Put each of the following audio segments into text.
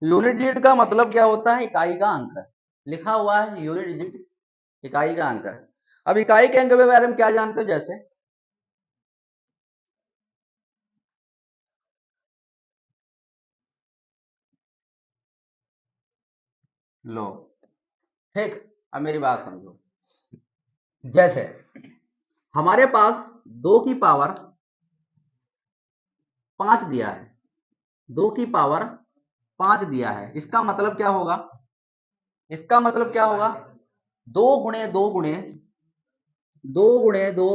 Unit digit का मतलब क्या होता है? इकाई का अंक। लिखा हुआ है यूनिट डिजिट इकाई का अंक। अब इकाई के अंक के बारे में क्या जानते हो? जैसे लो, ठीक, अब मेरी बात समझो। जैसे हमारे पास 2 की पावर 5 दिया है, 2 की पावर 5 दिया है। इसका मतलब क्या होगा? इसका मतलब क्या होगा? 2 गुणे 2 गुणे 2 गुणे 2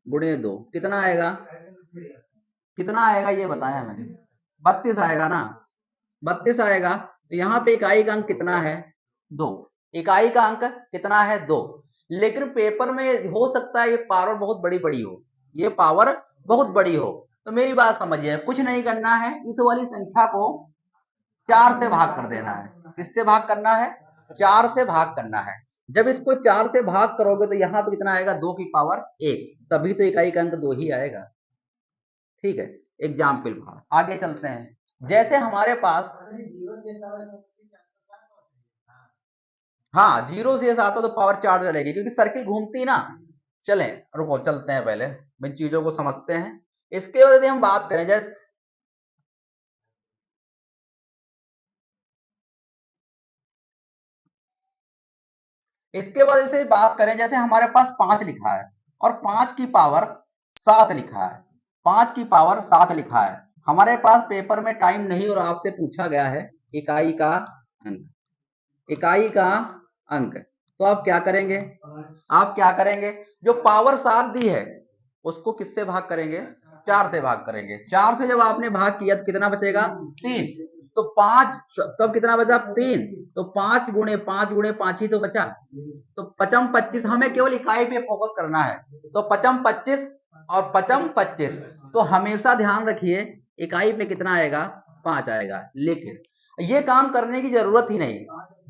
गुणे 2 कितना आएगा? कितना आएगा ये बताया हमें? 32 आएगा ना? 32 आएगा। तो यहाँ पे इकाई का अंक कितना है? 2। इकाई का अंक कितना है? 2। लेकिन पेपर में हो सकता है ये पावर बहुत बड़ी बड़ी हो, ये पावर बहुत बड़ी हो। तो मेरी बात समझिए, कुछ नहीं करना है, इस वाली संख्या को 4 से भाग कर देना है। किससे भाग करना है? 4 से भाग करना है। जब इसको 4 से भाग करोगे तो यहाँ पे कितना आएगा? 2 की पावर 1, तभी तो इकाई का अंक 2 ही आएगा। ठीक है, एग्जाम्पल आगे चलते हैं। जैसे हमारे पास, हाँ, 0 से 7 तो पावर 4 चलेगी क्योंकि सर्किल घूमती ना। चलें, रुको, चलते हैं, पहले इन चीजों को समझते हैं। इसके बाद यदि हम बात करें, जैसे इसके बाद इसे बात करें, जैसे हमारे पास 5 लिखा है और 5 की पावर 7 लिखा है, 5 की पावर 7 लिखा है। हमारे पास पेपर में टाइम नहीं और आपसे पूछा गया है इकाई का अंक, इकाई का अंक। तो आप क्या करेंगे? आप क्या करेंगे? जो पावर 7 दी है उसको किससे भाग करेंगे? 4 से भाग करेंगे। 4 से जब आपने भाग किया तो कितना बचेगा? 3। तो 5, तब कितना बचा? 3। तो 5 गुणे 5 ही तो बचा। तो 55 25, हमें केवल इकाई पे फोकस करना है। तो 55 25 और 55 25। तो हमेशा ध्यान रखिए इकाई पे कितना आएगा? 5 आएगा। लेकिन ये काम करने की जरूरत ही नहीं।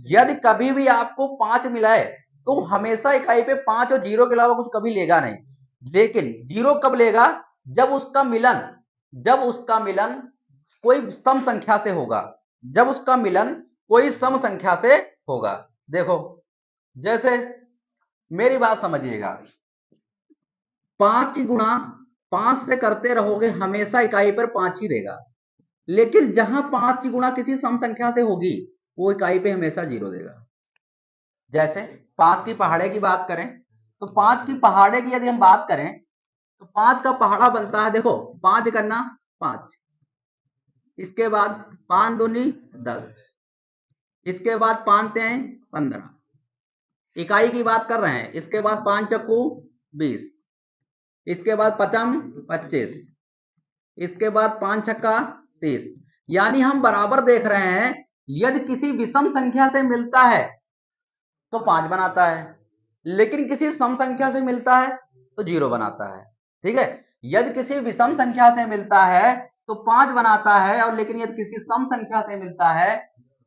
यदि कभी भी आपको 5 मिला है तो हमेशा इकाई पे 5 और 0 के अलावा कुछ कभी लेगा नहीं। लेकिन 0 कब लेगा? जब उसका मिलन कोई सम संख्या से होगा, जब उसका मिलन कोई सम संख्या से होगा। देखो, जैसे मेरी बात समझिएगा, 5 की गुणा 5 से करते रहोगे हमेशा इकाई पर 5 ही देगा। लेकिन जहां 5 की गुणा किसी सम संख्या से होगी वो इकाई पे हमेशा 0 देगा। जैसे 5 की पहाड़े की बात करें, तो 5 की पहाड़े की यदि हम बात करें तो 5 का पहाड़ा बनता है, देखो 5 करना 5, इसके बाद 5 दूनी 10, इसके बाद 5 3 15, इकाई की बात कर रहे हैं। इसके बाद 5 चक्कू 20, इसके बाद 5 25, इसके बाद 5 छक्का 30। यानी हम बराबर देख रहे हैं, यदि किसी विषम संख्या से मिलता है तो 5 बनाता है, लेकिन किसी सम संख्या से मिलता है तो 0 बनाता है। ठीक है, यदि किसी विषम संख्या से मिलता है तो 5 बनाता है, और लेकिन यदि किसी सम संख्या से मिलता है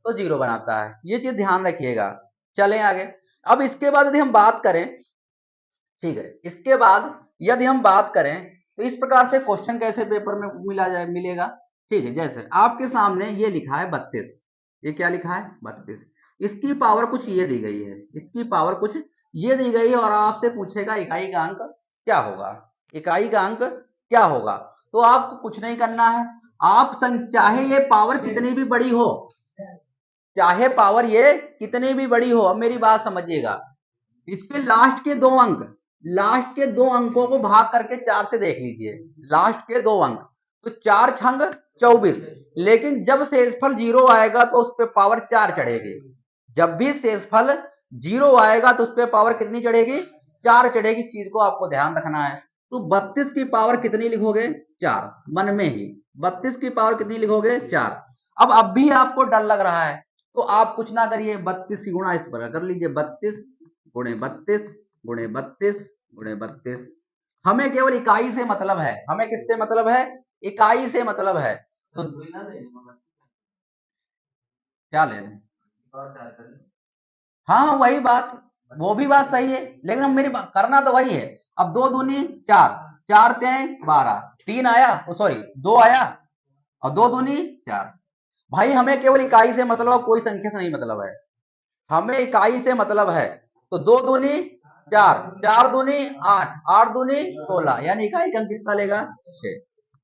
तो 0 बनाता है। ये चीज ध्यान रखिएगा। चलें आगे। अब इसके बाद यदि हम बात करें, ठीक है, इसके बाद यदि हम बात करें तो इस प्रकार से क्वेश्चन कैसे पेपर में मिलेगा। ठीक है, जैसे आपके सामने ये लिखा है 32, ये क्या लिखा है? 32। इसकी पावर कुछ ये दी गई है, इसकी पावर कुछ ये दी गई है, और आपसे पूछेगा इकाई का अंक क्या होगा? इकाई का अंक क्या होगा? तो आपको कुछ नहीं करना है। आप चाहे ये पावर कितनी भी बड़ी हो, चाहे पावर ये कितनी भी बड़ी हो, अब मेरी बात समझिएगा, इसके लास्ट के दो अंकों को भाग करके 4 से देख लीजिए। लास्ट के 2 अंक, तो 4 छंग 24। लेकिन जब शेषफल 0 आएगा तो उस पर पावर 4 चढ़ेगी। जब भी शेषफल 0 आएगा तो उस पर पावर कितनी चढ़ेगी? 4 चढ़ेगी। चीज को आपको ध्यान रखना है। तो 32 की पावर कितनी लिखोगे? 4, मन में ही 32 की पावर कितनी लिखोगे? 4। अब भी आपको डर लग रहा है तो आप कुछ ना करिए, 32 की गुणा इस पर कर लीजिए, 32 गुणे 32 गुणे 32 गुणे 32। हमें केवल इकाई से मतलब है। हमें किससे मतलब है? इकाई से मतलब है। तो क्या ले लें? हाँ, वही बात, वो भी बात सही है, लेकिन हम मेरी बात करना तो वही है। अब 2 दूनी 4, 4 3 12, 3 आया, सॉरी 2 आया, और 2 दूनी 4, भाई हमें केवल इकाई से मतलब, कोई संख्या से नहीं मतलब है, हमें इकाई से मतलब है। तो 2 दूनी 4, 4 दूनी 8, 8 दूनी 16, यानी इकाई का अंक कितना लेगा 6।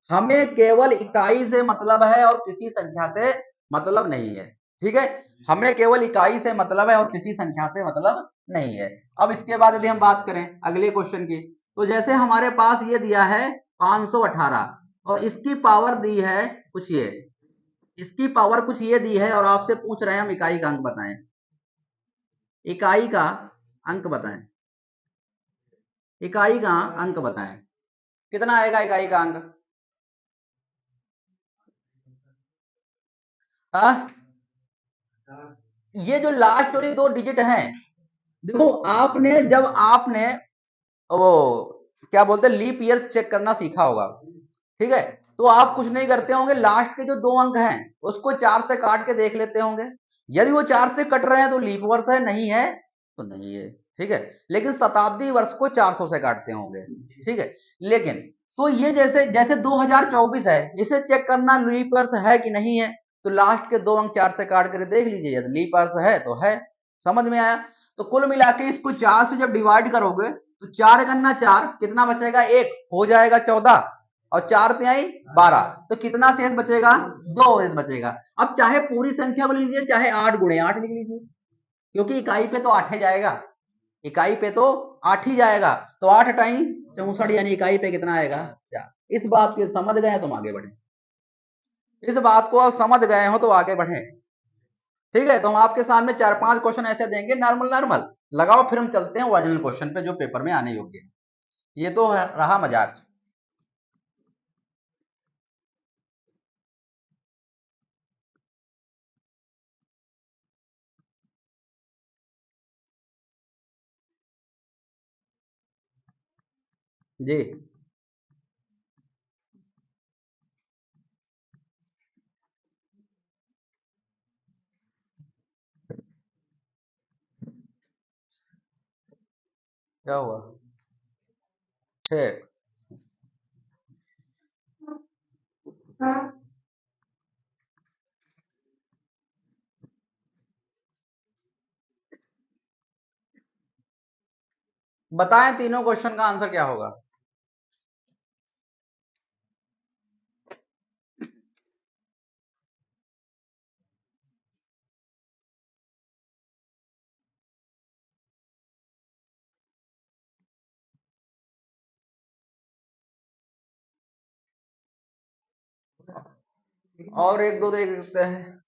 हमें केवल इकाई से मतलब है और किसी संख्या से मतलब नहीं है। ठीक है, हमें केवल इकाई से मतलब है और किसी संख्या से मतलब नहीं है। अब इसके बाद यदि हम बात करें अगले क्वेश्चन की, तो जैसे हमारे पास ये दिया है 518 और इसकी पावर दी है कुछ ये, इसकी पावर कुछ ये दी है और आपसे पूछ रहे हैं हम इकाई का अंक बताएं। इकाई का अंक बताएं, इकाई का अंक बताएं, कितना आएगा इकाई का अंक? हाँ, ये जो लास्ट वाली 2 डिजिट हैं, देखो आपने जब आपने वो क्या बोलते हैं लीप ईयर चेक करना सीखा होगा, ठीक है, तो आप कुछ नहीं करते होंगे, लास्ट के जो 2 अंक हैं उसको 4 से काट के देख लेते होंगे। यदि वो 4 से कट रहे हैं तो लीप वर्ष है, नहीं है तो नहीं है। ठीक है, लेकिन शताब्दी वर्ष को 400 से काटते होंगे। ठीक है, लेकिन तो ये जैसे जैसे 2024 है, इसे चेक करना लीप वर्ष है कि नहीं है, तो लास्ट के 2 अंक 4 से काट कर देख लीजिए, यदि लीप वर्ष है तो है। समझ में आया? तो कुल मिला के इसको 4 से जब डिवाइड करोगे तो 4 करना 4, कितना बचेगा 1, हो जाएगा 14, और 4 तिहाई 12, तो कितना शेष बचेगा 2 शेष बचेगा। अब चाहे पूरी संख्या को लीजिए चाहे 8 गुणे 8 लिख लीजिए, क्योंकि इकाई पे तो 8 ही जाएगा, इकाई पे तो 8 ही जाएगा, तो 8 टाइम 64, यानी इकाई पे कितना आएगा 4। इस बात को समझ गए तुम आगे बढ़े, इस बात को आप समझ गए हो तो आगे बढ़े। ठीक है, तो हम आपके सामने 4-5 क्वेश्चन ऐसे देंगे नॉर्मल नॉर्मल, लगाओ फिर हम चलते हैं ओरिजिनल क्वेश्चन पे जो पेपर में आने योग्य है। ये तो रहा मजाक। जी, क्या हुआ? ठीक, बताएं तीनों क्वेश्चन का आंसर क्या होगा? और एक दो देख सकते हैं।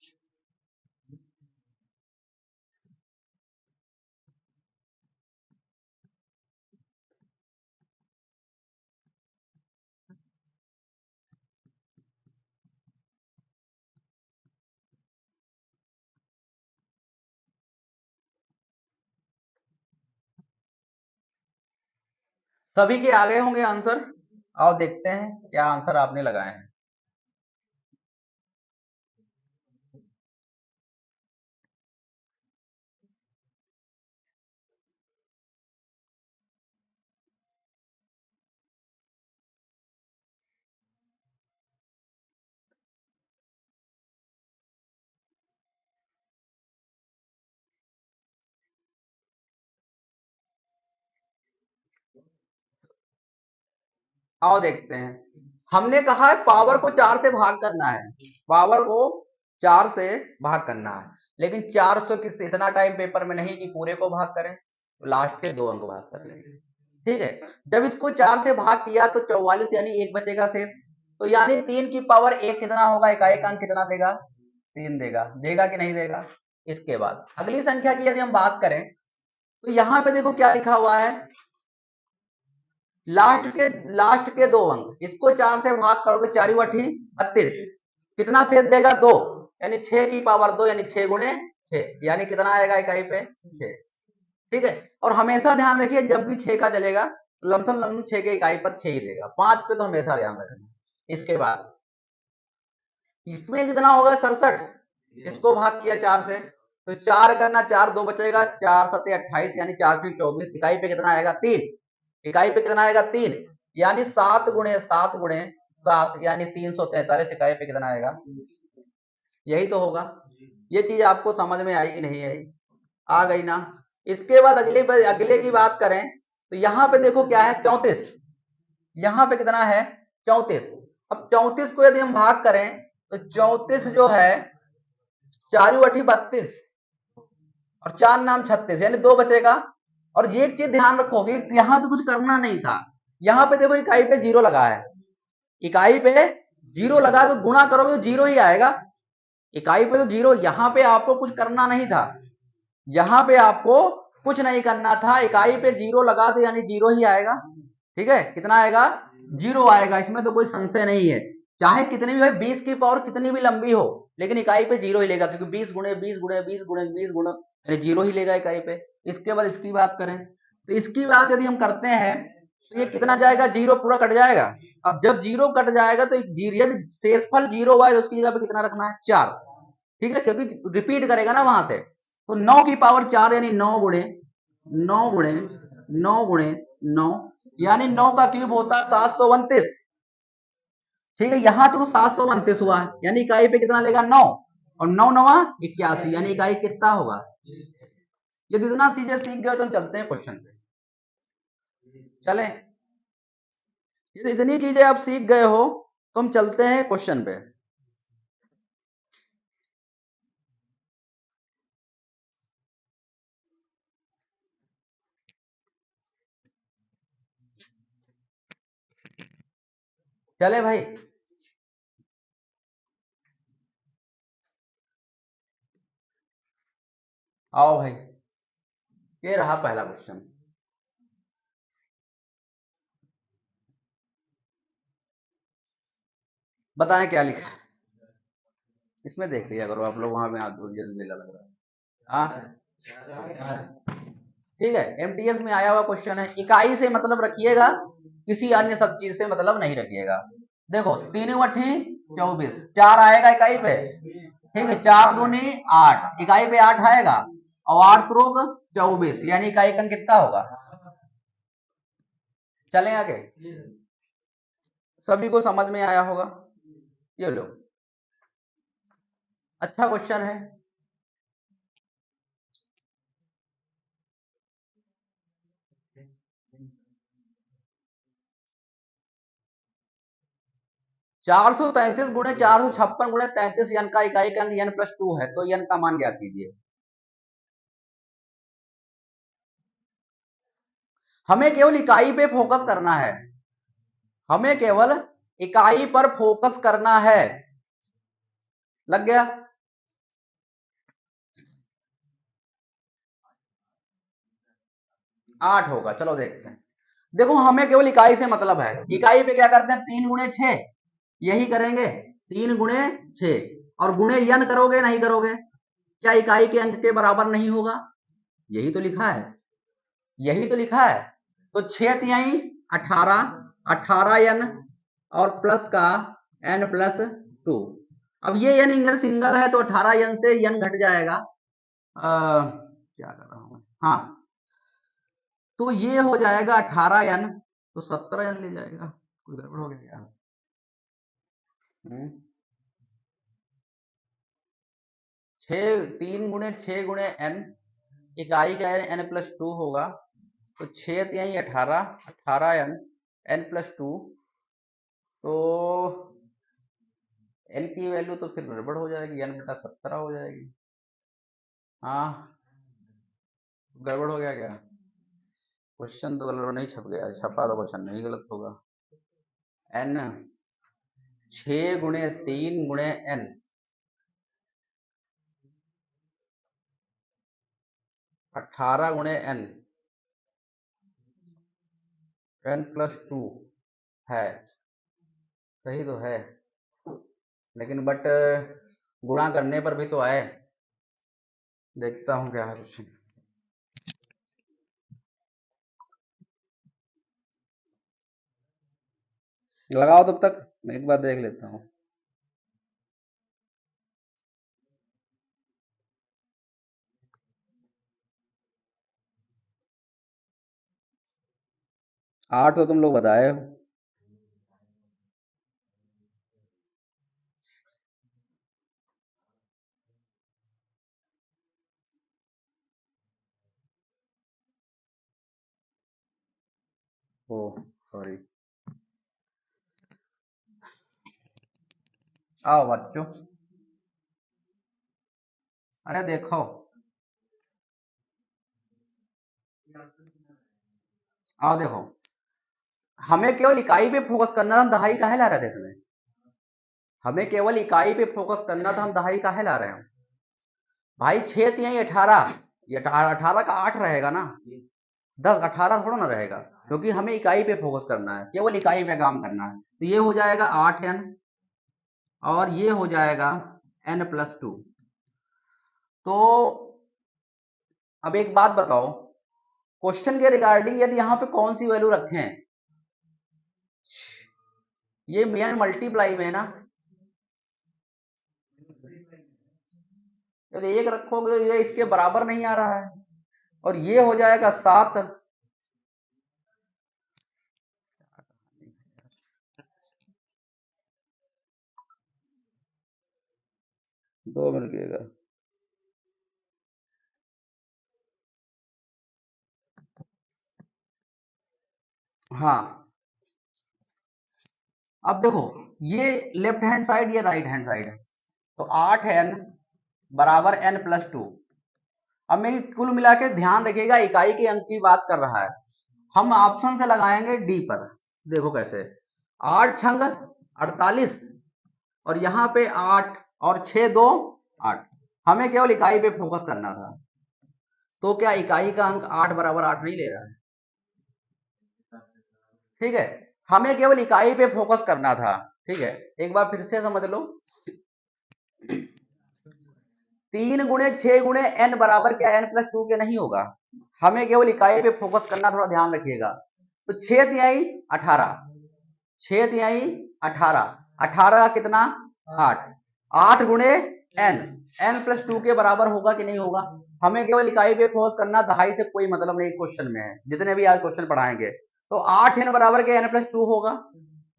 सभी के आगे होंगे आंसर, आओ देखते हैं क्या आंसर आपने लगाए हैं। आओ देखते हैं। हमने कहा है पावर को 4 से भाग करना है, पावर को 4 से भाग करना है, लेकिन 400 किस इतना टाइम पेपर में नहीं कि पूरे को भाग करें, तो लास्ट के 2 अंक भाग कर लेंगे। ठीक है, जब इसको 4 से भाग किया तो 44 यानी 1 बचेगा शेष, तो यानी 3 की पावर 1 कितना होगा, इकाई का अंक कितना देगा 3 देगा, देगा कि नहीं देगा। इसके बाद अगली संख्या की यदि हम बात करें तो यहाँ पे देखो क्या लिखा हुआ है, लास्ट के 2 अंक, इसको 4 से भाग करोगे 4 बटी 32, कितना शेष देगा 2, यानी 6 की पावर 2 यानी 6 गुणे 6, यानी कितना आएगा इकाई पे 6। ठीक है, और हमेशा ध्यान रखिए जब भी 6 का चलेगा लमसम लमसम 6 के इकाई पर 6 ही देगा, 5 पे तो हमेशा ध्यान रखना। इसके बाद इसमें कितना होगा 67, इसको भाग किया 4 से, तो 4 करना 4 2 बचेगा, 4 सते 28 यानी 4 से 24, इकाई पे कितना आएगा 3, इकाई पे कितना आएगा 3, यानी 7 गुणे 7 गुणे 7 यानी 343, इकाई पे कितना आएगा यही तो होगा। ये चीज आपको समझ में आई कि नहीं आई? आ गई ना? इसके बाद अगले की बात करें तो यहाँ पे देखो क्या है, 34। यहाँ पे कितना है, 34। अब 34 को यदि हम भाग करें तो 34 जो है 4 × 8 = 32 और 4 नाम 36, यानी 2 बचेगा। और ये एक चीज ध्यान रखोगे, यहाँ पे कुछ करना नहीं था। यहाँ पे देखो इकाई पे 0 लगा है, इकाई पे 0 लगा तो गुणा करोगे तो 0 ही आएगा। इकाई पे तो 0, यहाँ पे आपको कुछ करना नहीं था, यहाँ पे आपको कुछ नहीं करना था, इकाई पे 0 लगा तो यानी 0 ही आएगा। ठीक है, कितना आएगा, 0 आएगा, इसमें तो कोई संशय नहीं है। चाहे कितनी भी भाई 20 की पावर कितनी भी लंबी हो, लेकिन इकाई पे 0 ही लेगा, क्योंकि 20 गुणे 20 गुणे 20 गुणे 20 गुणे 0 ही लेगा इकाई पे। इसके बाद इसकी बात करें तो इसकी बात यदि हम करते हैं तो ये कितना जाएगा, 0 पूरा कट जाएगा। अब जब 0 कट जाएगा तो यदि शेषफल 0 हुआ है तो उसकी जगह पे कितना रखना है, 4। ठीक है, क्योंकि रिपीट करेगा ना वहां से। तो 9 की पावर 4 यानी 9 गुणे 9 गुणे 9 गुणे 9, यानी 9 का क्यूब होता है 729। ठीक है, यहां तो 729 हुआ, यानी इकाई पे कितना लेगा, 9, और 9 9 81, यानी इकाई कितना होगा। यदि इतना चीजें सीख गए तो हम चलते हैं क्वेश्चन पे। चले, यदि इतनी चीजें आप सीख गए हो तो हम चलते हैं क्वेश्चन पे। चले भाई, आओ भाई, ये रहा पहला क्वेश्चन। बताएं क्या लिखा है इसमें, देख लिया करो आप लोग, वहां में हाथ जल्दी लग रहा है। ठीक है, एमटीएस में आया हुआ क्वेश्चन है, इकाई से मतलब रखिएगा, किसी अन्य सब चीज से मतलब नहीं रखिएगा। देखो 3 × 8 = 24, 4 आएगा इकाई पे। ठीक है, 4 दूनी 8, इकाई पे 8 आएगा, और 8 त्रोग 24, यानी इकाई का कितना होगा। चलें आगे, सभी को समझ में आया होगा। ये लो, अच्छा क्वेश्चन है। चार सौ 33 गुणे 456 गुणे 33 यन का इकाई का अंक n+2 है, तो यन का मान ज्ञात कीजिए। हमें केवल इकाई पे फोकस करना है, हमें केवल इकाई पर फोकस करना है। लग गया? आठ होगा, चलो देखते हैं। देखो हमें केवल इकाई से मतलब है, इकाई पे क्या करते हैं, 3 × 6 यही करेंगे, 3 × 6 और गुणे यन करोगे, नहीं करोगे, क्या इकाई के अंक के बराबर नहीं होगा। यही तो लिखा है, यही तो लिखा है। तो 6 × 3 = 18, 18 यन और प्लस का n+2। अब ये यन इंगर सिंगल है तो 18 यन से यन घट जाएगा। क्या कर रहा हूं, हाँ, तो ये हो जाएगा 18 यन, तो 17 यन ले जाएगा। कोई गड़बड़ हो गया क्या? 3 × 6 × n, इकाई का n+2 होगा, तो 6 × 3 = 18, 18 यन n+2, तो एल की वैल्यू तो फिर गड़बड़ हो जाएगी, n/17 हो जाएगी। हाँ, गड़बड़ हो गया क्या? क्वेश्चन तो गलत नहीं छप गया, छपा तो क्वेश्चन नहीं गलत होगा। n 6 × 3 × n 18 × n n+2 है, सही तो है, लेकिन बट गुणा करने पर भी तो आए। देखता हूँ क्या है क्वेश्चन, लगाओ तब तक मैं एक बार देख लेता हूँ। आठ तो तुम लोग बताए हो। ओ सॉरी, आओ बच्चों, अरे देखो, आओ देखो, हमें केवल इकाई पे फोकस करना था, हम दहाई काहे ला रहे थे इसमें? हमें केवल इकाई पे फोकस करना था, हम दहाई काहे ला रहे हैं? भाई 6 तिहाई 18, ये 18 का 8 रहेगा ना, 10 18 थोड़ा ना रहेगा, क्योंकि हमें इकाई पे फोकस करना है, केवल इकाई पे काम करना है। तो ये हो जाएगा 8n और ये हो जाएगा n+2। तो अब एक बात बताओ, क्वेश्चन के रिगार्डिंग यदि यहाँ पे कौन सी वैल्यू रखें, ये मेन मल्टीप्लाई में है ना, यदि एक रखोगे तो ये इसके बराबर नहीं आ रहा है, और ये हो जाएगा 7। 2 मिनट लगेगा। हाँ, अब देखो, ये लेफ्ट हैंड साइड, ये राइट हैंड साइड है, तो 8n बराबर n+2। अब मेरी कुल मिला के ध्यान रखिएगा, इकाई के अंक की बात कर रहा है, हम ऑप्शन से लगाएंगे डी पर। देखो कैसे, 8 छंग 48, और यहाँ पे 8 और 6 2 8, हमें केवल इकाई पे फोकस करना था। तो क्या इकाई का अंक 8 बराबर 8 नहीं ले रहा है? ठीक है, हमें केवल इकाई पे फोकस करना था। ठीक है, एक बार फिर से समझ लो, 3 गुणे 6 गुणे n बराबर क्या n+2 के नहीं होगा? हमें केवल इकाई पे फोकस करना, थोड़ा ध्यान रखिएगा। तो 6 तिहाई 18, 6 तिहाई 18, 18 का कितना 8, 8 गुणे n+2 के बराबर होगा कि नहीं होगा? हमें केवल इकाई पे फोकस करना, दहाई से कोई मतलब नहीं क्वेश्चन में है, जितने भी आज क्वेश्चन पढ़ाएंगे। तो 8n बराबर के n+2 होगा,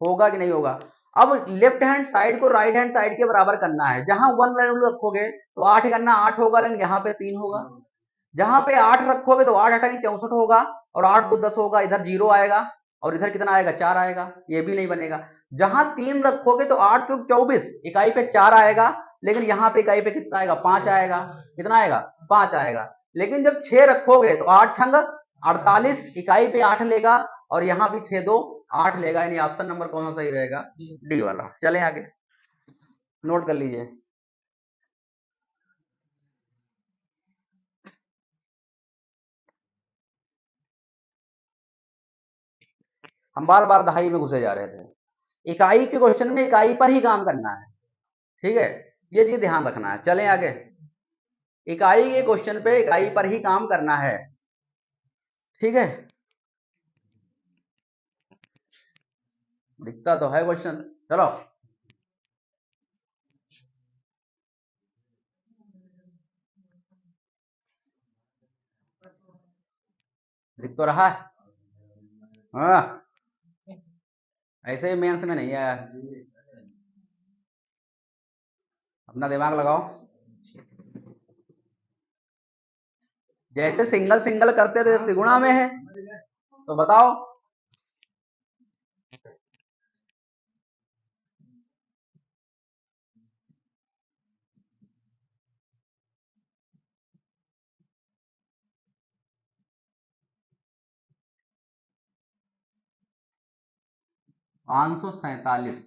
होगा कि नहीं होगा? अब लेफ्ट हैंड साइड को राइट हैंड साइड के बराबर करना है, जहां 1 वैल्यू रखोगे तो 8 करना 8 होगा, लेकिन यहाँ पे 3 होगा। जहां पे 8 रखोगे तो 8 8 64 होगा, और 8 को 10 होगा, इधर 0 आएगा, और इधर कितना आएगा 4 आएगा, ये भी नहीं बनेगा। जहां 3 रखोगे तो 8 क्यूब 24, इकाई पे 4 आएगा, लेकिन यहाँ पे इकाई पे कितना आएगा 5 आएगा, कितना आएगा 5 आएगा। लेकिन जब 6 रखोगे तो 8 छंग 48, इकाई पे 8 लेगा, और यहाँ भी 6 2 8 लेगा, यानी ऑप्शन नंबर कौन सा सही रहेगा? डी वाला। चलें आगे, नोट कर लीजिए। हम बार बार दहाई में घुसे जा रहे थे, इकाई के क्वेश्चन में इकाई पर ही काम करना है। ठीक है, ये चीज ध्यान रखना है। चलें आगे, इकाई के क्वेश्चन पे इकाई पर ही काम करना है। ठीक है, दिखता तो है क्वेश्चन, चलो दिख तो रहा है। हाँ, ऐसे ही मेंस में नहीं आया, अपना दिमाग लगाओ। जैसे सिंगल सिंगल करते थे त्रिगुणा में है, तो बताओ। पाँच सौ सैतालीस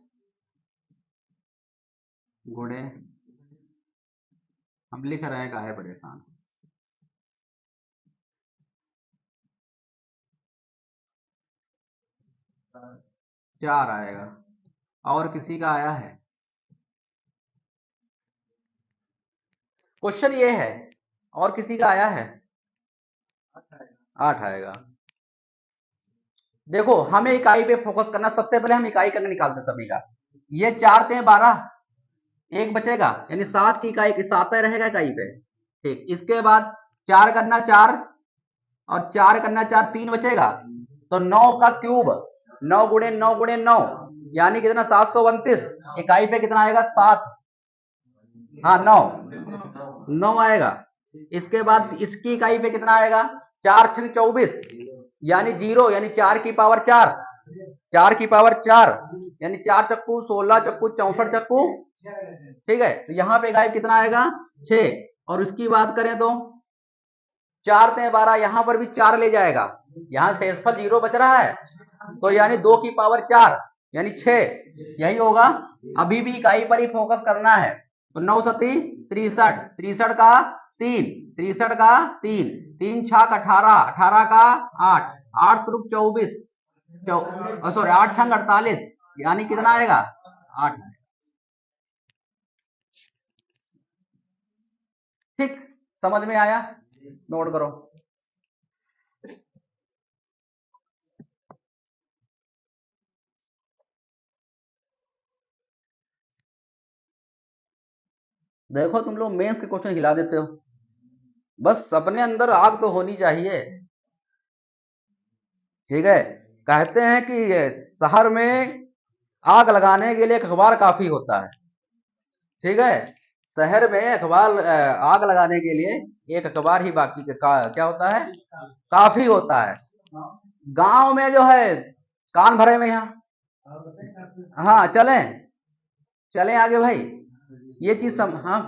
गुणे, हम लिख रहे हैं, काहे परेशान, 4 आएगा। और किसी का आया है? क्वेश्चन ये है, और किसी का आया है? 8 आएगा। देखो, हमें इकाई पे फोकस करना, सबसे पहले हम इकाई का निकालते सभी का। ये 4 से 12, एक बचेगा, यानी 7 की इकाई की 7 रहेगा इकाई पे। ठीक, इसके बाद 4 करना 4, और 4 करना 4, 3 बचेगा, तो 9 का क्यूब, 9 गुणे 9 गुणे 9, यानी कितना 729, इकाई पे कितना आएगा 7, हाँ 9, 9 आएगा। इसके बाद इसकी इकाई पे कितना आएगा, 4 छक 24, यानी 0 यानी 4 की पावर 4, 4 की पावर 4 यानी 4 चक्कू 16 चक्कू 64 चक्कू, ठीक है। तो यहाँ पे गायब कितना आएगा 6। और उसकी बात करें तो 4 ते 12, यहाँ पर भी 4 ले जाएगा, यहाँ शेषफल 0 बच रहा है, तो यानी 2 की पावर 4 यानी 6, यही होगा। अभी भी इकाई पर ही फोकस करना है। तो 9 सती 63, 63 का 3, 63 का 3, 3 छक 18, 18 का 8, 8 त्रुक 24, सॉरी 8 छंग 48, यानी कितना आएगा 8। ठीक, समझ में आया, नोट करो। देखो तुम लोग मेंस के क्वेश्चन हिला देते हो, बस अपने अंदर आग तो होनी चाहिए, ठीक है। कहते हैं कि शहर में आग लगाने के लिए एक अखबार काफी होता है, ठीक है। शहर में अखबार आग लगाने के लिए एक अखबार ही बाकी क्या होता है, काफी होता है। गांव में जो है कान भरे में यहाँ, हाँ चलें चलें आगे भाई, ये चीज हाँ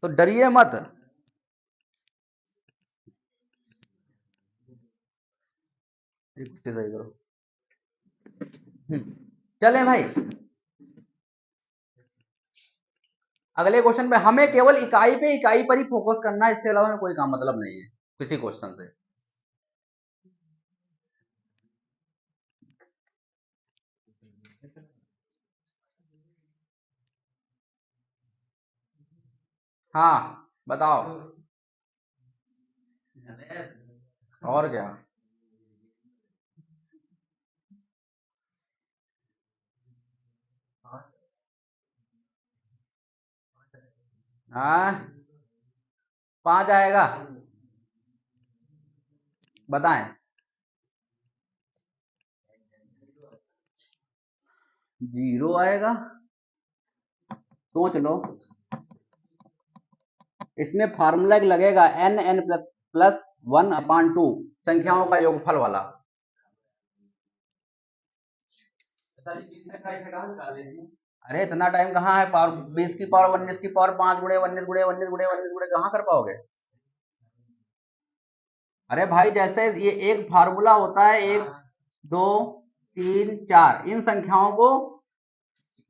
तो डरिए मत, सही करो। चलें भाई, अगले क्वेश्चन पे हमें केवल इकाई पर ही फोकस करना है, इसके अलावा में कोई काम मतलब नहीं है किसी क्वेश्चन से। हाँ बताओ, और क्या। हाँ 5 आएगा, बताएं। 0 आएगा, सोच लो, इसमें फार्मूला लगेगा एन एन प्लस प्लस 1/2 संख्याओं का योगफल वाला। अरे इतना टाइम कहाँ है, पावर 20 की पावर 19 की पावर 5 गुणे 19 गुणे 19 गुणे 19 गुणे कहाँ कर पाओगे। अरे भाई जैसे ये एक फार्मूला होता है, 1 2 3 4, इन संख्याओं को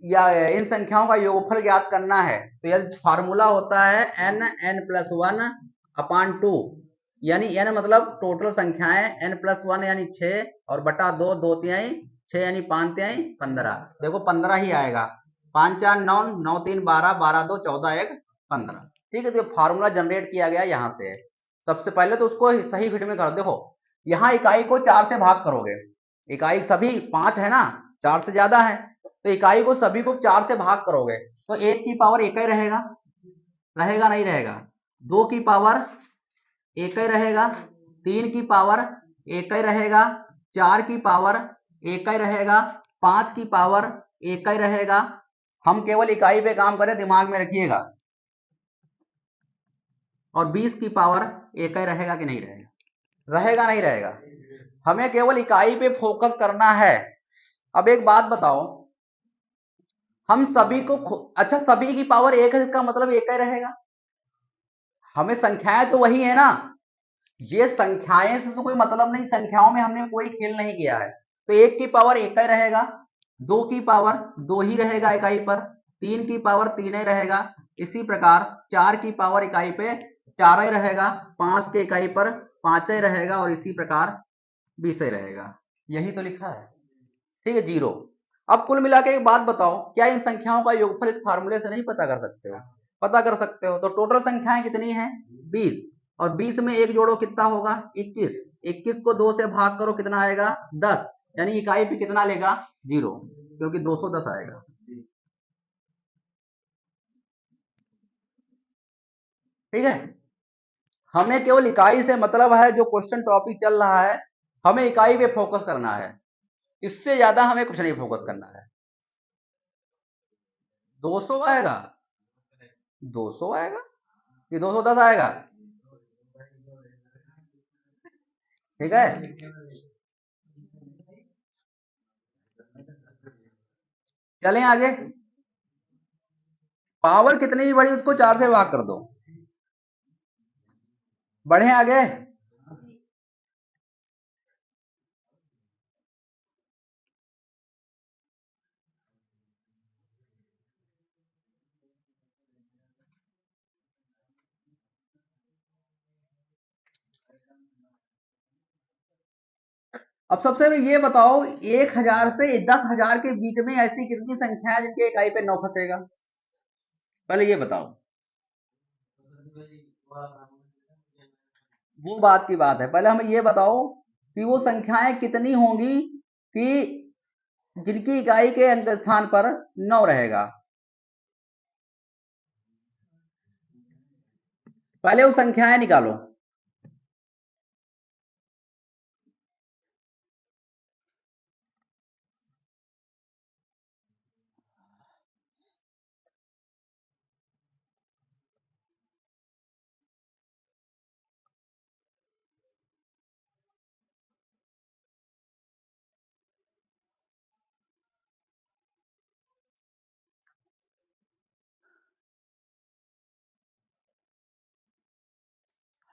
या इन संख्याओं का योगफल ज्ञात करना है, तो यदि फार्मूला होता है एन एन प्लस 1/2, यानी एन मतलब टोटल संख्याएं, एन प्लस 1 यानी 6 और बटा 2 2 तिहाई 6 यानी 5 तिहाई 15, देखो 15 ही आएगा, 5 4 9 9 3 12 12 2 14 1 15, ठीक है। तो फार्मूला जनरेट किया गया यहाँ से। सबसे पहले तो उसको सही फिट में करो, देखो यहाँ इकाई को 4 से भाग करोगे, इकाई सभी 5 है ना, 4 से ज्यादा है, तो इकाई को सभी को 4 से भाग करोगे तो 1 की पावर 1 ही रहेगा, रहेगा नहीं रहेगा, 2 की पावर 1 ही रहेगा, 3 की पावर 1 ही रहेगा, 4 की पावर 1 ही रहेगा, 5 की पावर 1 ही रहेगा। हम केवल इकाई पे काम करें, दिमाग में रखिएगा। और 20 की पावर 1 ही रहेगा कि नहीं रहेगा, रहेगा नहीं रहेगा। हमें केवल इकाई पे फोकस करना है। अब एक बात बताओ, हम सभी को अच्छा सभी की पावर 1 है, इसका मतलब 1 ही रहेगा, हमें संख्याएं तो वही है ना, ये संख्याएं से तो कोई मतलब नहीं, संख्याओं में हमने कोई खेल नहीं किया है, तो 1 की पावर 1 ही रहेगा, 2 की पावर 2 ही रहेगा इकाई पर, 3 की पावर 3 ही रहेगा, इसी प्रकार 4 की पावर इकाई पे 4 ही रहेगा, 5 के इकाई पर 5 ही रहेगा, और इसी प्रकार 20 ही रहेगा, यही तो लिखा है, ठीक है 0। अब कुल मिला के एक बात बताओ, क्या इन संख्याओं का योगफल इस फार्मूले से नहीं पता कर सकते हो, पता कर सकते हो। तो टोटल संख्याएं कितनी हैं 20, और 20 में एक जोड़ो कितना होगा 21, 21 को 2 से भाग करो कितना आएगा 10, यानी इकाई पे कितना लेगा 0, क्योंकि 210 आएगा, ठीक है। हमें केवल इकाई से मतलब है, जो क्वेश्चन टॉपिक चल रहा है हमें इकाई पे फोकस करना है, इससे ज्यादा हमें कुछ नहीं फोकस करना है। 200 आएगा, 200 आएगा, कि 210 आएगा? ठीक है, चलें आगे। पावर कितनी भी बड़ी उसको 4 से भाग कर दो। बढ़े आगे। अब सबसे ये बताओ, 1000 से 10,000 के बीच में ऐसी कितनी संख्या है जिनके इकाई पे 9 फंसेगा? पहले ये बताओ। वो बात की बात है, पहले हमें ये बताओ कि वो संख्याएं कितनी होंगी कि जिनकी इकाई के अंक स्थान पर 9 रहेगा। पहले वो संख्याएं निकालो।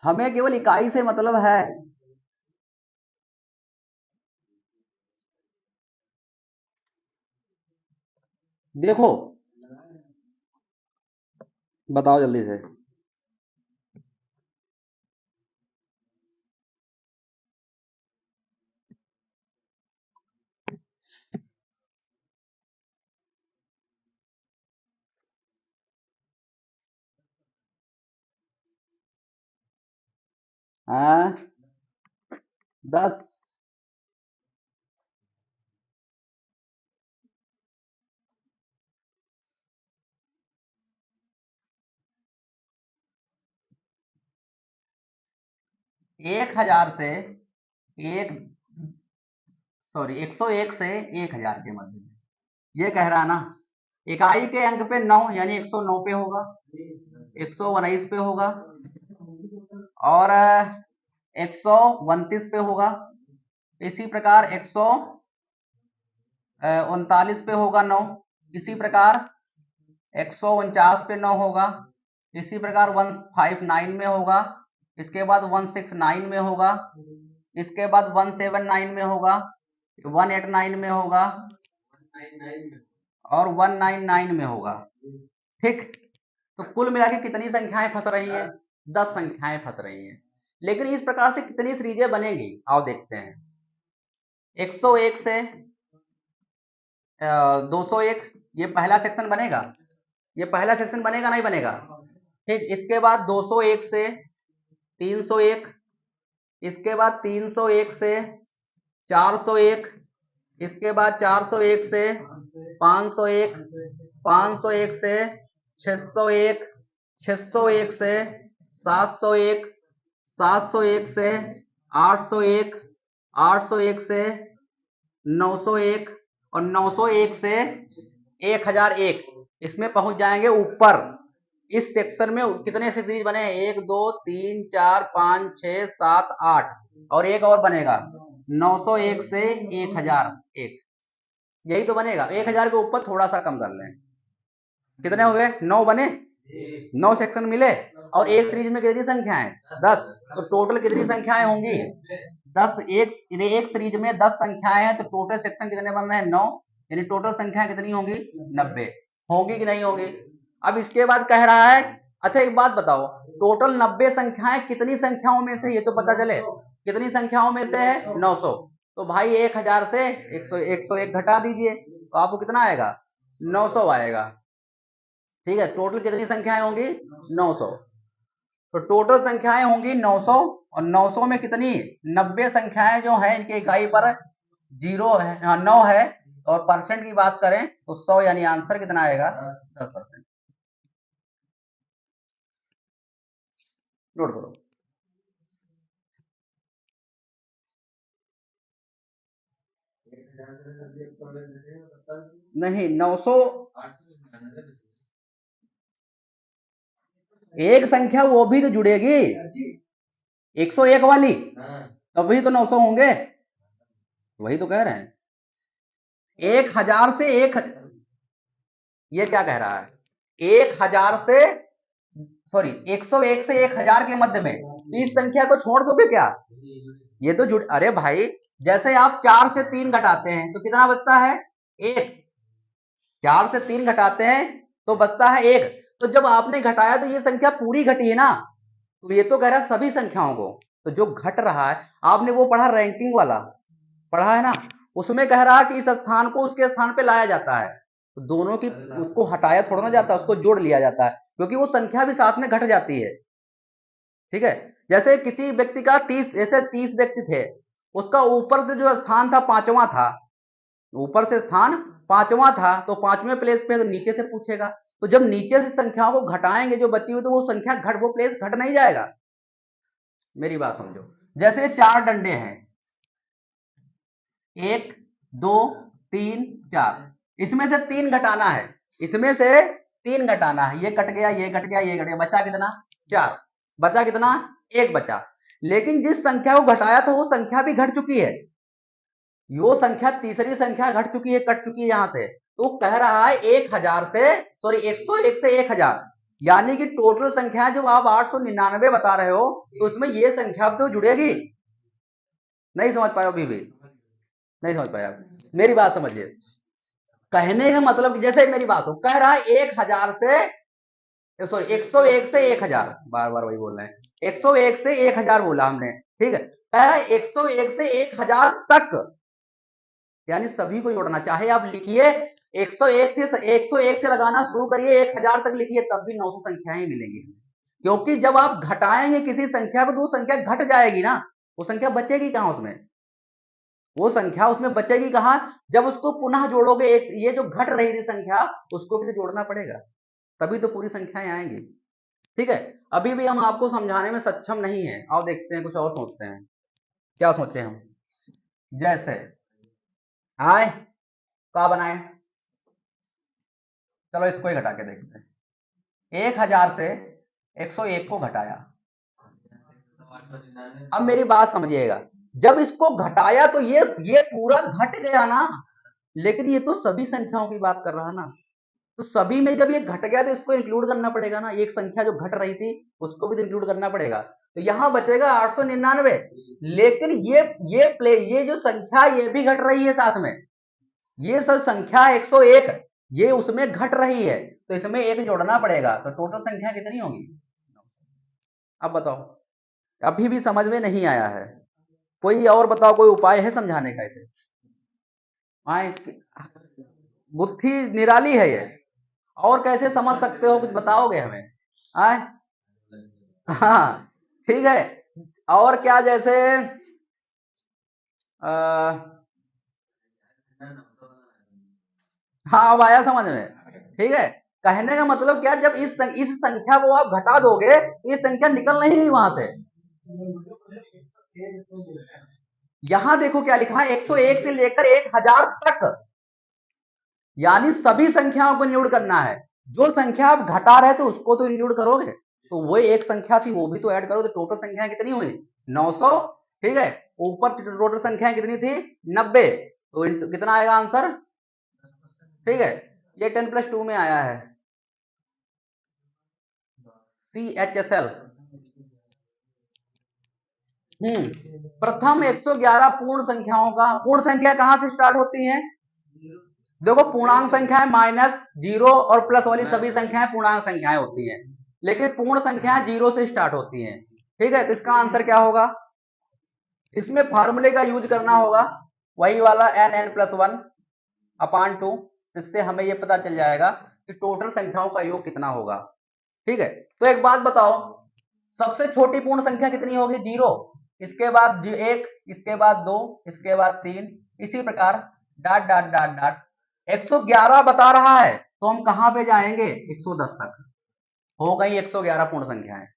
हमें केवल इकाई से मतलब है। देखो, बताओ जल्दी से। हाँ, 10। एक हजार से एक 101 से 1000 के मध्य में, ये कह रहा ना। इकाई के अंक पे 9 यानी 109 पे होगा, 119 पे होगा, और 129 पे होगा। इसी प्रकार 139 पे होगा 9। इसी प्रकार 149 पे 9 होगा। इसी प्रकार 159 में होगा। इसके बाद 169 में होगा। इसके बाद 179 में होगा, 189 में होगा, और 199 में होगा। ठीक, तो कुल मिला के कितनी संख्याएं फंस रही हैं? 10 संख्याएं फंस रही हैं। लेकिन इस प्रकार से कितनी सीरीजें बनेगी, आओ देखते हैं। 101 से 201, ये पहला सेक्शन बनेगा। ये पहला सेक्शन बनेगा नहीं बनेगा? ठीक, इसके बाद 201 से 301, इसके बाद 301 से 401, इसके बाद 401 से 501, 501 से 601, 601 से 701, 701 से 801, 801 से 901, और 901 से 1001, इसमें पहुंच जाएंगे ऊपर। इस सेक्शन में कितने सीरीज बने? 1 2 3 4 5 6 7 8, और एक और बनेगा 901 से 1001। यही तो बनेगा। 1000 के ऊपर थोड़ा सा कम कर लें। कितने हो गए? 9 बने, 9 सेक्शन मिले। और एक सीरीज में कितनी संख्याएं? 10। तो टोटल कितनी संख्याएं होंगी? 10। एक सीरीज में 10 संख्याएं हैं, तो टोटल सेक्शन कितने बन रहे हैं? 9। यानी टोटल संख्या कितनी होंगी? 90। होंगी कि नहीं होंगी? अब इसके बाद कह रहा है, अच्छा एक बात बताओ, टोटल 90 संख्याएं कितनी संख्याओं में से, ये तो पता चले। कितनी संख्याओं में से है? 900। तो भाई 1000 से 101 घटा दीजिए, तो आपको कितना आएगा? 900 आएगा। ठीक है, टोटल कितनी संख्याएं होंगी? 900। तो टोटल संख्याएं होंगी 900, और 900 में कितनी? 90 संख्याएं जो है इनके इकाई पर 0 है, हाँ 9 है। और परसेंट की बात करें तो 100, यानी आंसर कितना आएगा? 10%। नोट करो। नहीं, 900 एक संख्या वो भी तो जुड़ेगी 101 वाली, तभी तो 900 होंगे, वही तो कह रहे हैं। 1000 से ये क्या कह रहा है, 1000 से सॉरी 101 से 1000 के मध्य में इस संख्या को छोड़ दोगे क्या, ये तो जुड़, अरे भाई जैसे आप 4 से 3 घटाते हैं तो कितना बचता है 1, 4 से 3 घटाते हैं तो बचता है 1, तो जब आपने घटाया तो ये संख्या पूरी घटी है ना, तो ये तो कह रहा है सभी संख्याओं को, तो जो घट रहा है, आपने वो पढ़ा रैंकिंग वाला पढ़ा है ना, उसमें कह रहा है कि इस स्थान को उसके स्थान पे लाया जाता है, तो दोनों की उसको हटाया थोड़ा ना जाता है, उसको जोड़ लिया जाता है, क्योंकि वो संख्या भी साथ में घट जाती है। ठीक है, जैसे किसी व्यक्ति का 30, जैसे 30 व्यक्ति थे, उसका ऊपर से जो स्थान था 5वां था, ऊपर से स्थान 5वां था, तो 5वें प्लेस पे तो नीचे से पूछेगा, तो जब नीचे से संख्याओं को घटाएंगे जो बची हुई, तो वो संख्या घट, वो प्लेस घट नहीं जाएगा। मेरी बात समझो, जैसे 4 डंडे हैं, 1 2 3 4, इसमें से 3 घटाना है, इसमें से 3 घटाना है, ये कट गया, ये कट गया, ये कट गया, बचा कितना 4, बचा कितना 1 बचा, लेकिन जिस संख्या को घटाया था वो संख्या भी घट चुकी है, वो संख्या तीसरी संख्या घट चुकी है, कट चुकी है यहां से, तो कह रहा है 1000 से सॉरी 101 से 1000, यानी कि टोटल संख्या जो आप 899 बता रहे हो, तो उसमें ये संख्या तो जुड़ेगी। नहीं समझ पाए अभी भी, नहीं समझ पाया, मेरी बात समझिए, कहने का मतलब कि जैसे मेरी बात हो, कह रहा है 1000 से सॉरी 101 से 1000, बार बार वही बोल रहे हैं, 101 से 1000 बोला हमने, ठीक है, कह रहा है 101 से 1000 तक, यानी सभी को जोड़ना, चाहे आप लिखिए 101 से लगाना शुरू करिए 1000 तक लिखिए, तब भी 900 संख्याएं मिलेंगी, क्योंकि जब आप घटाएंगे किसी संख्या को तो वो संख्या घट जाएगी ना, वो संख्या बचेगी कहां उसमें, वो संख्या उसमें बचेगी कहां, जब उसको पुनः जोड़ोगे, एक ये जो घट रही थी संख्या उसको भी तो जोड़ना पड़ेगा, तभी तो पूरी संख्याएं आएंगी। ठीक है, अभी भी हम आपको समझाने में सक्षम नहीं है, आओ देखते हैं कुछ और सोचते हैं, क्या सोचे हम, जैसे आए क्या बनाए, चलो इसको ही घटा के देखते हैं, 1000 से 101 को घटाया, अब मेरी बात समझिएगा, जब इसको घटाया तो ये पूरा घट गया ना, लेकिन ये तो सभी संख्याओं की बात कर रहा है ना, तो सभी में जब ये घट गया तो इसको इंक्लूड करना पड़ेगा ना, एक संख्या जो घट रही थी उसको भी तो इंक्लूड करना पड़ेगा, तो यहां बचेगा 899, लेकिन ये जो संख्या ये भी घट रही है साथ में, ये सब संख्या 101 ये उसमें घट रही है, तो इसमें एक जोड़ना पड़ेगा, तो टोटल संख्या कितनी होगी, अब बताओ, अभी भी समझ में नहीं आया है, कोई और बताओ, कोई उपाय है समझाने का इसे, आए गुत्थी निराली है ये, और कैसे समझ सकते हो, कुछ बताओगे हमें, आए हाँ ठीक है, और क्या जैसे हाँ अब आया समझ में, ठीक है, कहने का मतलब क्या, जब इस संख्या को आप घटा दोगे तो ये संख्या निकल नहीं रही वहां से, यहां देखो क्या लिखा है 101 से लेकर 1000 तक, यानी सभी संख्याओं को इंक्लूड करना है, जो संख्या आप घटा रहे थे उसको तो इंक्लूड करोगे, तो वो एक संख्या थी वो भी तो ऐड करो, तो टोटल संख्या कितनी हुई 900, ठीक है, ऊपर टोटल संख्या कितनी थी 90, तो कितना आएगा आंसर, ठीक है, ये 10+2 में आया है, CHSL, प्रथम 111 पूर्ण संख्याओं का, पूर्ण संख्या कहां से स्टार्ट होती है, देखो पूर्णांक संख्याएं माइनस, जीरो और प्लस वाली सभी संख्याएं पूर्णांक संख्याएं होती हैं, लेकिन पूर्ण संख्याएं जीरो से स्टार्ट होती हैं, ठीक है, तो इसका आंसर क्या होगा, इसमें फार्मूले का यूज करना होगा, वही वाला n+1/2, इससे हमें ये पता चल जाएगा कि टोटल संख्याओं का योग कितना होगा, ठीक है, तो एक बात बताओ, सबसे छोटी पूर्ण संख्या कितनी होगी 0, इसके बाद 1, इसके बाद 2, इसके बाद 3, इसी प्रकार डाट डाट डाट डाट 111 बता रहा है, तो हम कहां पे जाएंगे 110 तक, हो गई 111 पूर्ण संख्याएं,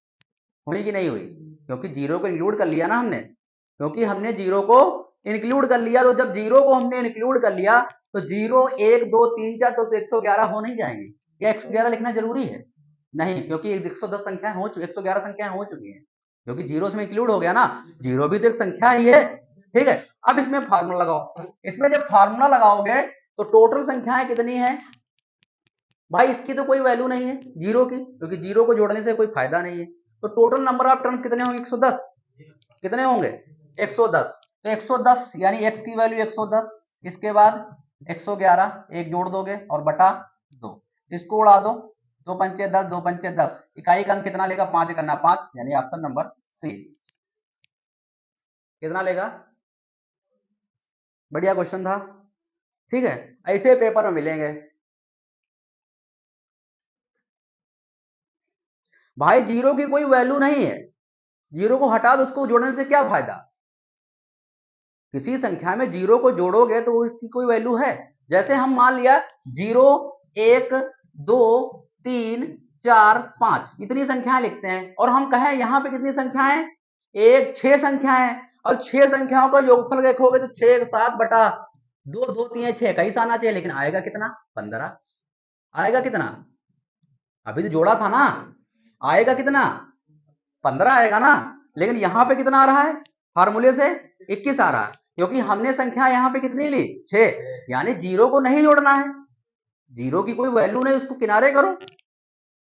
हुई कि नहीं हुई, क्योंकि जीरो को इंक्लूड कर लिया ना हमने, क्योंकि हमने जीरो को इंक्लूड कर लिया, तो जब जीरो को हमने इंक्लूड कर लिया तो 0 1 2 3 4 तो 111 हो नहीं जाएंगे, क्या 111 लिखना जरूरी है, नहीं, क्योंकि 110 संख्याएं हो चुकी, 111 संख्याएं हो चुकी हैं, क्योंकि जीरो इसमें इंक्लूड हो गया ना, जीरो भी तो एक संख्या ही है। ठीक है, अब इसमें फार्मूला लगाओ। इसमें जब फार्मूला लगाओगे तो टोटल संख्याएं कितनी है भाई, इसकी तो कोई वैल्यू नहीं है जीरो की, क्योंकि जीरो को जोड़ने से कोई फायदा नहीं है। तो टोटल नंबर ऑफ टर्म्स कितने होंगे, 110। कितने होंगे, 110। तो 110 यानी x की वैल्यू 110, इसके बाद 111 एक जोड़ दोगे और बटा 2, इसको उड़ा दो, 2 पंचे 10, 2 पंचे 10, इकाई का अंक कितना लेगा, 5 करना 5, यानी ऑप्शन नंबर सी। कितना लेगा, बढ़िया क्वेश्चन था। ठीक है, ऐसे पेपर में मिलेंगे भाई। जीरो की कोई वैल्यू नहीं है, जीरो को हटा दो, उसको जोड़ने से क्या फायदा। किसी संख्या में जीरो को जोड़ोगे तो इसकी कोई वैल्यू है। जैसे हम मान लिया 0 1 2 3 4 5 इतनी संख्याएं लिखते हैं, और हम कहें यहां पे कितनी संख्याएं, एक 6 संख्याएं, और 6 संख्याओं का योगफल देखोगे तो 6 7 बटा 2 2 3 6 इक्कीस आना चाहिए, लेकिन आएगा कितना, 15 आएगा। कितना, अभी तो जोड़ा था ना, आएगा कितना, 15 आएगा ना। लेकिन यहां पे कितना आ रहा है, फार्मूले से 21 आ रहा है, क्योंकि हमने संख्या यहां पे कितनी ली, 6, यानी जीरो को नहीं जोड़ना है, जीरो की कोई वैल्यू नहीं, उसको किनारे करो।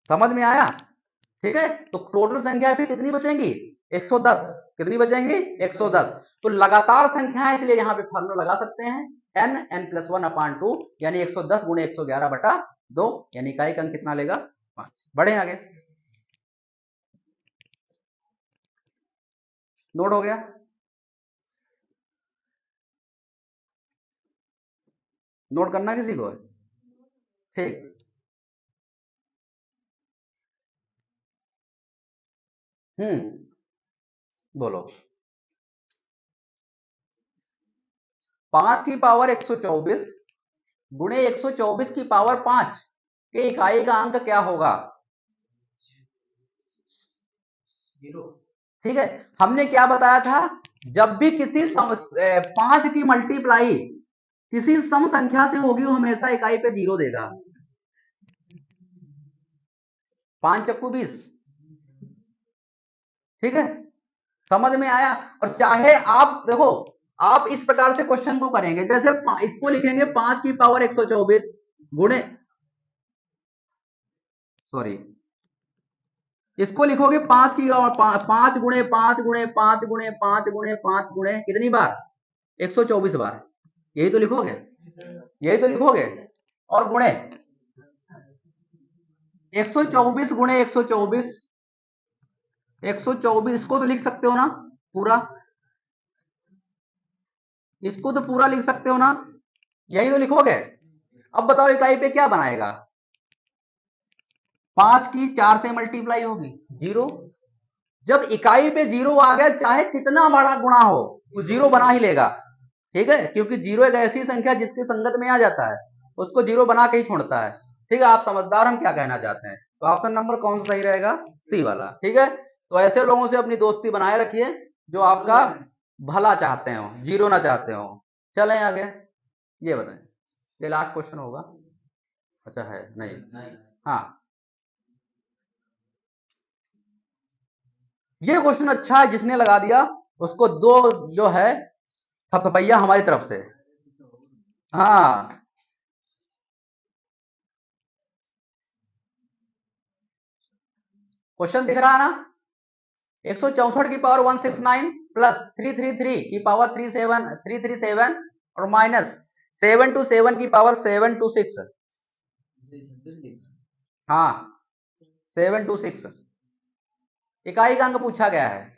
समझ में आया। ठीक है, तो टोटल संख्या फिर कितनी बचेंगी, 110। कितनी बचेंगी, 110। तो लगातार संख्या है, इसलिए यहां पे फार्मूला लगा सकते हैं, n+1/2 यानी 110 गुणे 111 बटा 2, यानी इकाई का अंक कितना लेगा, 5। बढ़े आगे, नोट हो गया, नोट करना किसी को है, ठीक। बोलो, 5 की पावर 124 गुणे 124 की पावर 5 के इकाई का अंक क्या होगा, ठीक है। हमने क्या बताया था, जब भी किसी 5 की मल्टीप्लाई किसी सम संख्या से होगी, वो हमेशा इकाई पे 0 देगा। 5 चक्कू 20, ठीक है, समझ में आया। और चाहे आप देखो, आप इस प्रकार से क्वेश्चन को करेंगे, जैसे इसको लिखेंगे 5 की पावर 124 गुणे, सॉरी, इसको लिखोगे 5 की 5 गुणे 5 गुणे 5 गुणे 5 गुणे 5 गुणे कितनी बार, 124 बार, यही तो लिखोगे, यही तो लिखोगे। और गुणे 124 गुणे 124, 124 को तो लिख सकते हो ना पूरा, इसको तो पूरा लिख सकते हो ना, यही तो लिखोगे। अब बताओ इकाई पे क्या बनाएगा, 5 की 4 से मल्टीप्लाई होगी, 0। जब इकाई पे 0 आ गया, चाहे कितना बड़ा गुणा हो, वो 0 बना ही लेगा। ठीक है, क्योंकि 0 एक ऐसी संख्या जिसके संगत में आ जाता है, उसको 0 बना के ही छोड़ता है। ठीक है, आप समझदार, हम क्या कहना चाहते हैं। तो ऑप्शन नंबर कौन सा सही रहेगा, सी वाला। ठीक है, तो ऐसे लोगों से अपनी दोस्ती बनाए रखिए जो आपका भला चाहते हो, जीरो ना चाहते हो। चलें आगे, ये बताएं, ये लास्ट क्वेश्चन होगा। अच्छा है, नहीं, हाँ, ये क्वेश्चन अच्छा है, जिसने लगा दिया उसको 2 जो है थपथपैया हमारी तरफ से। हाँ, क्वेश्चन दिख रहा है ना, 164 की पावर 169 प्लस 333 की पावर 337 और माइनस 727 की पावर 726। हाँ, 726 इकाई का अंक पूछा गया है।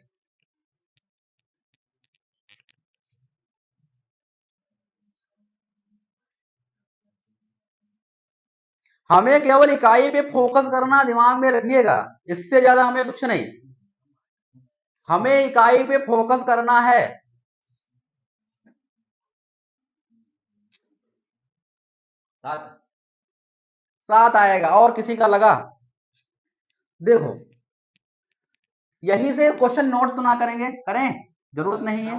हमें केवल इकाई पे फोकस करना, दिमाग में रखिएगा, इससे ज्यादा हमें कुछ नहीं, हमें इकाई पे फोकस करना है। 7 आएगा, और किसी का लगा, देखो यही से क्वेश्चन नोट तो ना करेंगे, करें, जरूरत नहीं है।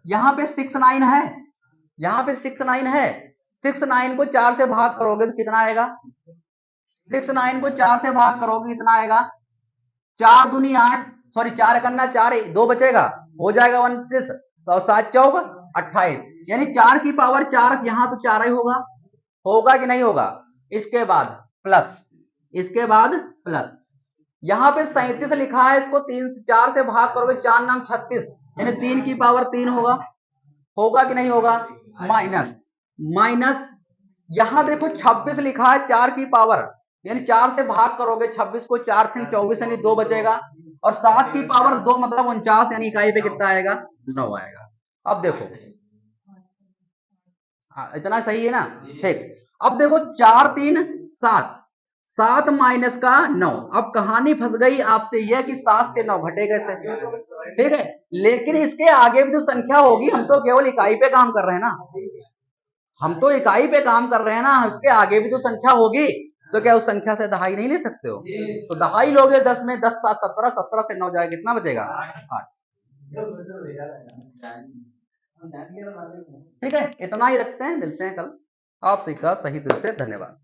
यहाँ पे 6 9 है, यहाँ पे 6 9 है, 6 9 को 4 से भाग करोगे तो कितना आएगा, 6 9 को 4 से भाग करोगे इतना आएगा, 4 दूनी 8, सॉरी 4 करना 4 2 बचेगा, हो जाएगा 29, तो 7 चौक 28, यानी 4 की पावर 4, यहाँ तो 4 ही होगा कि नहीं होगा। इसके बाद प्लस, इसके बाद प्लस, यहाँ पे 37 लिखा है, इसको 4 से भाग करोगे 4 नाम 36, यानी 3 की पावर 3 होगा कि नहीं होगा। माइनस, माइनस यहां देखो 26 लिखा है 4 की पावर, यानी 4 से भाग करोगे 26 को, 4 से 24 यानी 2 बचेगा, और 7 की पावर 2 मतलब 49, यानी इकाई पे कितना आएगा, 9 आएगा। अब देखो, हाँ इतना सही है ना, ठीक। अब देखो 4 3 7, 7 माइनस का 9, अब कहानी फंस गई आपसे यह कि 7 से 9 घटे कैसे, ठीक है, लेकिन इसके आगे भी तो संख्या होगी, हम तो केवल इकाई पे काम कर रहे हैं ना, हम तो इकाई पे काम कर रहे हैं ना, उसके आगे भी तो संख्या होगी, तो क्या उस संख्या से दहाई नहीं ले सकते हो, तो दहाई लोगे 10 में, 10 7 17, 17 से 9 जाएगा कितना बचेगा 8। ठीक है, इतना ही रखते हैं, मिलते हैं कल। आप सीखा सही दिल से, धन्यवाद।